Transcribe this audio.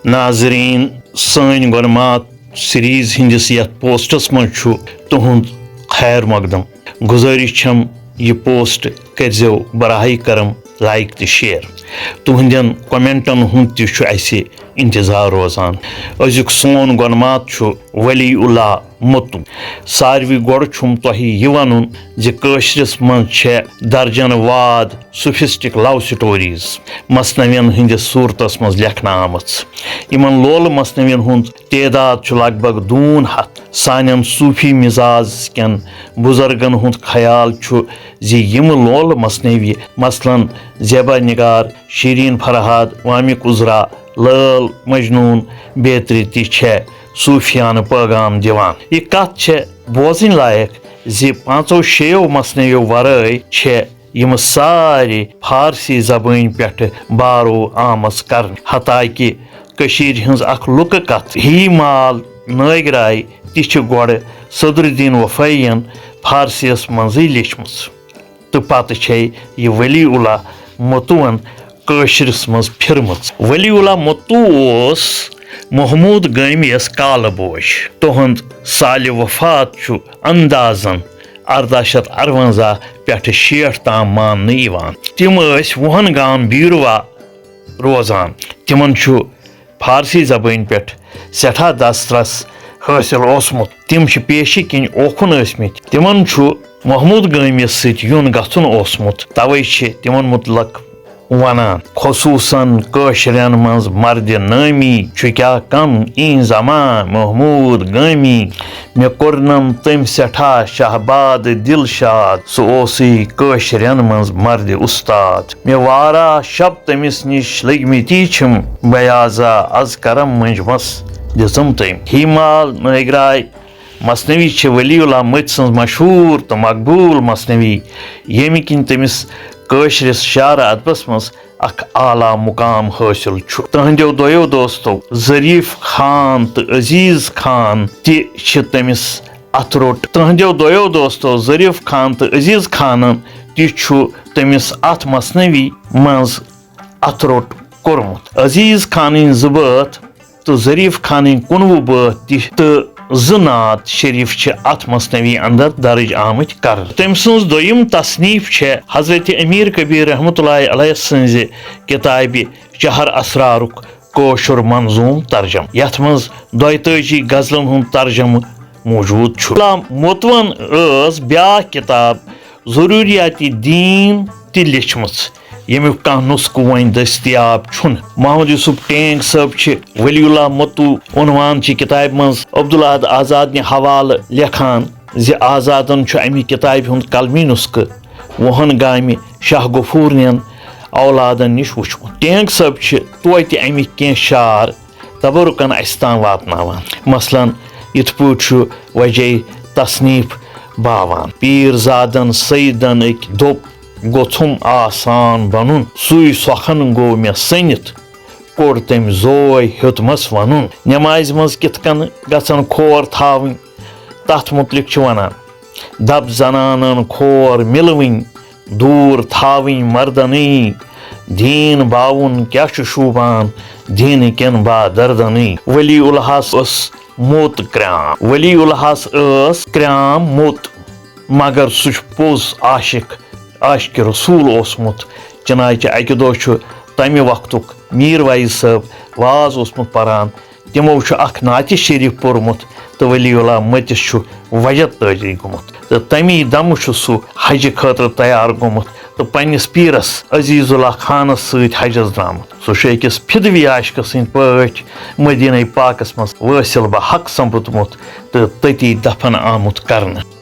ناظرین سٲنۍ گۄڈمات سیریز ہندس یتھ پوسٹس منٛز چھُ تُہُنٛد خیر مقدم گُزٲرِش چھم یہ پوسٹ کٔرزیو براہ کرم لائک تہٕ شیئر تُہنٛدٮ۪ن کومنٹن ہُنٛد تہِ چھُ اَسہِ انتظار روزان أزیُک سون گۄڈمات چھُ ولی اللہ متوٗ ساروی گۄڈٕ چھُم تۄہہِ یہِ وَنُن زِ کٲشرِس منٛز چھےٚ درجن واد سوفسٹک لو سٹوریز مثنوین ہٕنٛدِس صوٗرتس منٛز لیکھنہٕ آمٕژ یِمن لولہٕ مثنوین ہُنٛد تعداد چھُ لگ بگ 200 سانٮ۪ن صوٗفی مزاج کٮ۪ن بُزرگن ہُنٛد خیال چھُ زِ یِم لولہٕ مثنوی مثلاً زیبا نگار شیرین فرہاد وامق عذرا لٲل مجنون بیترِ تہِ چھےٚ صوٗفیانہٕ پٲغام دِوان یہِ کتھ چھےٚ بوزٕنۍ لایق زِ 5-6 مثنویو ورٲے چھےٚ یِم سارے فارسی زبٲنۍ پٮ۪ٹھٕ بارو آمٕژ کرنہٕ حتاکہِ کٔشیٖرِ ہٕنٛز اکھ لُکہٕ کتھ ہی مال نٲگراے تہِ چھِ گۄڈٕ صدر الدین وفٲیین فارسیَس منٛزٕے لیچھمٕژ تہٕ پتہٕ چھے یہِ ولی اللہ متوٗون کٲشرِس منٛز پھِرمٕژ ولی اللہ متوٗ اوس محموٗد گٲمی یس کالہٕ بوج تُہُنٛد سالہِ وفات چھُ اندازن 1858 پٮ۪ٹھٕ 60 تام ماننہٕ یِوان تِم ٲسۍ وُہن گام بیٖروا روزان تِمن چھُ فارسی زبٲنۍ پٮ۪ٹھ سٮ۪ٹھاہ دسترس حٲصِل اوسمُت تِم چھِ پیشہِ کِنۍ اوکُن ٲسمٕتۍ تِمن چھُ محموٗد گٲمِس سۭتۍ یُن گژھُن اوسمُت توے چھِ تِمن مُتعلق ونان خصوٗصن کٲشرٮ۪ن منٛز مردِ نٲمی چھُ کیٛاہ کم این زمان محموٗد گٲمی مےٚ کوٚرنم تٔمۍ سٮ۪ٹھاہ شہباد دل شاد سُہ اوسُے کٲشرٮ۪ن منٛز مردِ اُستاد مےٚ واراہ شب تٔمِس نِش لٔگمٕتی چھِم بیازا از کرم منجمس دِژٕم تٔمۍ ہی مال نٲگراے مثنوی چھِ ولی اللہ مٔتۍ سٕنٛز مشہوٗر تہٕ مقبوٗل مثنوی ییٚمہِ کِنۍ تٔمِس کٲشرِس شعرٕ ادبس منٛز اکھ اعلیٰ مقام حٲصِل چھُ تٕہنٛدیو دۄیو دوستو ظریٖف خان تہٕ عزیٖز خان تہِ چھِ تٔمِس اتھ روٚٹ تٕہنٛدیو دۄیو دوستو ظریٖف خان تہٕ عزیٖز خانن تہِ چھُ تٔمِس اتھ مثنوی منٛز اتھ روٚٹ کوٚرمُت عزیٖز خانٕنۍ 2 بٲتھ تہٕ ظریٖف خانٕنۍ 19 بٲتھ تہِ تہٕ 2 نعت شریٖف چھِ اتھ مثنوی اندر درج آمٕتۍ کرنہٕ تٔمۍ سٕنٛز دوٚیِم تصنیٖف چھےٚ حضرت امیٖر کبیٖر رحمتہ اللہ علیہ سٕنٛزِ کِتابہِ چہر اسرارُک کٲشُر منظوٗم ترجم یتھ منٛز 42 غزلن ہُنٛد ترجمہٕ موٗجوٗد چھُ متوٗون ٲس بیٛاکھ کِتاب ضروٗریاتِ دیٖن تہِ لیچھمٕژ ییٚمیُک کانٛہہ نُسخہٕ وۄنۍ دٔستیاب چھُنہٕ محمد یوٗسف ٹینگ صٲب چھِ ولی اللہ متوٗ عنوان چہِ کِتابہِ منٛز عبدالاحد آزادنہِ حوالہٕ لیکھان زِ آزادن چھُ امہِ کِتابہِ ہُنٛد قلمی نُسخہٕ وُہن گامہِ شاہ غفوٗرنٮ۪ن اولادن نِش وٕچھمُت ٹینگ صٲب چھِ توتہِ امِکۍ کینٛہہ شعر تبرُکن اسہِ تام واتناوان مثلاً یِتھ پٲٹھۍ چھُ وجے تصنیٖف باوان پیٖر زادن سعیدن أکۍ دوٚپ گوٚژھُم آسان بنُن سُے سۄکھن گوٚو مےٚ سٔنِتھ کوٚر تٔمۍ زوے ہیوٚتمس ونُن نٮ۪مازِ منٛز کِتھ کٔنۍ گژھن کھور تھاوٕنۍ تتھ مُتعلق چھُ ونان دب زنانن کھور مِلوٕنۍ دوٗر تھاوٕنۍ مردنٕے دیٖن باوُن کیٛاہ چھُ شوٗبان دیٖنہٕ کٮ۪ن بادردنٕے ولی اللہس ٲس موٚت کرٛام ولی اللہس ٲس کرٛام موٚت مگر سُہ چھُ پوٚز عاشقِ رسوٗل اوسمُت چنانچہِ اکہِ دۄہ چھُ تمہِ وقتُک میٖر وایز صٲب واز اوسمُت پران تِمو چھُ اکھ نعتِ شریٖف پوٚرمُت تہٕ ولی اللہ مٔتِس چھُ وجد تٲجی گوٚمُت تہٕ تمی دمہٕ چھُ سُہ حجہِ خٲطرٕ تیار گوٚمُت تہٕ پننِس پیٖرس عزیٖز اللہ خانس سۭتۍ حجس درٛامُت سُہ چھُ أکِس فِدوی عاشقہٕ سٕنٛدۍ پٲٹھۍ مدیٖنہ پاکس منٛز وٲصِل بحق سپُدمُت تہٕ تٔتی دفن آمُت کرنہٕ